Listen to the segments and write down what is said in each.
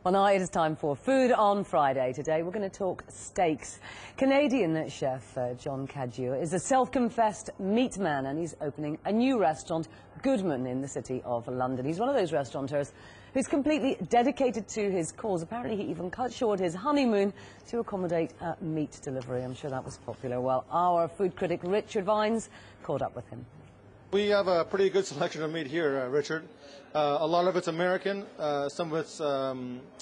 Well, now it is time for Food on Friday. Today we're going to talk steaks. Canadian chef John Cadieux is a self-confessed meat man, and he's opening a new restaurant, Goodman, in the city of London. He's one of those restaurateurs who's completely dedicated to his cause. Apparently he even cut short his honeymoon to accommodate a meat delivery. I'm sure that was popular. Well, our food critic Richard Vines caught up with him. We have a pretty good selection of meat here, Richard. A lot of it's American, some of it's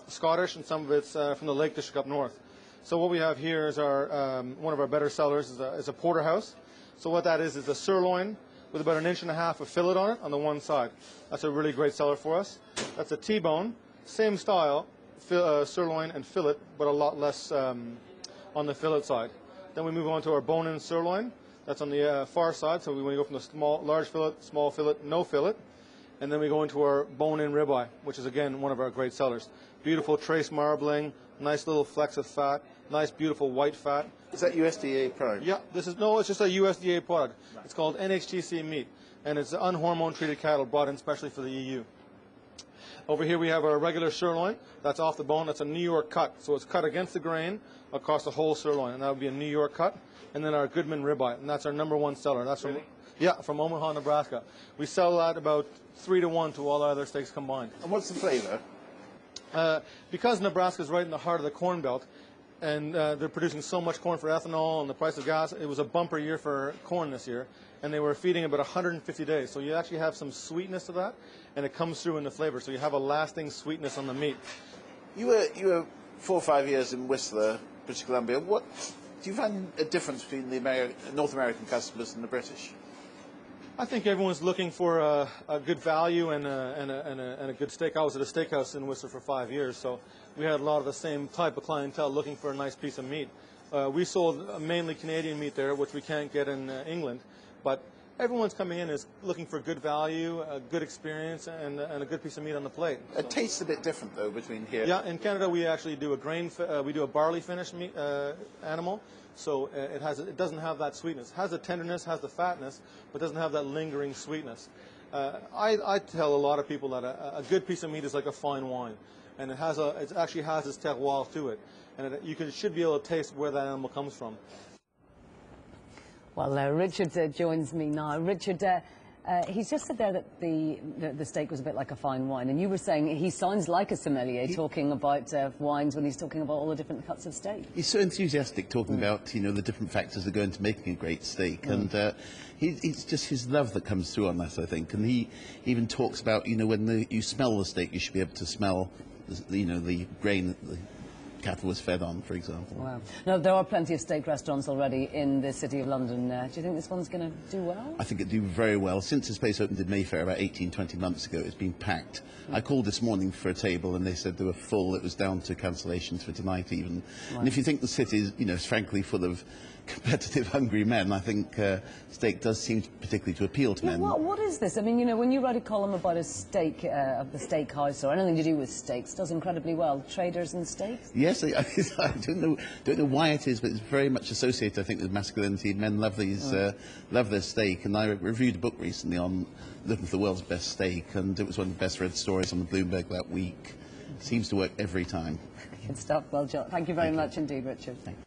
Scottish, and some of it's from the Lake District up north. So what we have here is our one of our better sellers is a porterhouse. So what that is a sirloin with about 1.5 inches of fillet on it on the one side. That's a really great seller for us. That's a T-bone, same style, sirloin and fillet, but a lot less on the fillet side. Then we move on to our bone-in sirloin. That's on the far side, so we want to go from the large fillet, small fillet, no fillet. And then we go into our bone-in ribeye, which is, again, one of our great sellers. Beautiful trace marbling, nice little flecks of fat, nice, beautiful white fat. Is that USDA product? Yeah, it's just a USDA product. Right. It's called NHTC meat, and it's unhormone-treated cattle brought in especially for the EU. Over here we have our regular sirloin. That's off the bone. That's a New York cut. So it's cut against the grain across the whole sirloin, and that would be a New York cut. And then our Goodman ribeye, and that's our #1 seller. That's from, from Omaha, Nebraska. We sell that about 3 to 1 to all our other steaks combined. And what's the flavor? Because Nebraska is right in the heart of the Corn Belt, and they're producing so much corn for ethanol and the price of gas, it was a bumper year for corn this year, and they were feeding about 150 days. So you actually have some sweetness to that, and it comes through in the flavor. So you have a lasting sweetness on the meat. You were 4 or 5 years in Whistler, British Columbia. What do you find a difference between the North American customers and the British? I think everyone's looking for a good value and a good steak. I was at a steakhouse in Whistler for 5 years, so we had a lot of the same type of clientele looking for a nice piece of meat. We sold mainly Canadian meat there, which we can't get in England, but everyone's coming in is looking for good value, a good experience, and a good piece of meat on the plate. It tastes a bit different though between here. Yeah, in Canada we actually do a barley finished meat animal, so it doesn't have that sweetness. It has the tenderness, has the fatness, but doesn't have that lingering sweetness. I tell a lot of people that a good piece of meat is like a fine wine, and it actually has its terroir to it, and you should be able to taste where that animal comes from. Well, Richard joins me now. Richard, he's just said there that the steak was a bit like a fine wine, and you were saying he sounds like a sommelier talking about wines when he's talking about all the different cuts of steak. He's so enthusiastic talking about, the different factors that go into making a great steak, and it's just his love that comes through on that, I think. And he even talks about, when you smell the steak, you should be able to smell, the grain that the cattle was fed on, for example. Wow. Now, there are plenty of steak restaurants already in the City of London. Do you think this one's going to do well? I think it'd do very well. Since this place opened in Mayfair about 18-20 months ago, it's been packed. I called this morning for a table and they said they were full. It was down to cancellations for tonight even. Wow. And if you think the city is, is frankly full of competitive, hungry men, I think steak does seem particularly to appeal to men. What is this? I mean, when you write a column about a steak, of the steakhouse or anything to do with steaks, it does incredibly well. Traders and steaks? Yes, I don't know why it is, but it's very much associated, I think, with masculinity. Men love love their steak, and I reviewed a book recently on looking for the world's best steak, and it was one of the best read stories on the Bloomberg that week. It seems to work every time. Good stuff. Well, John, thank you very much indeed, Richard.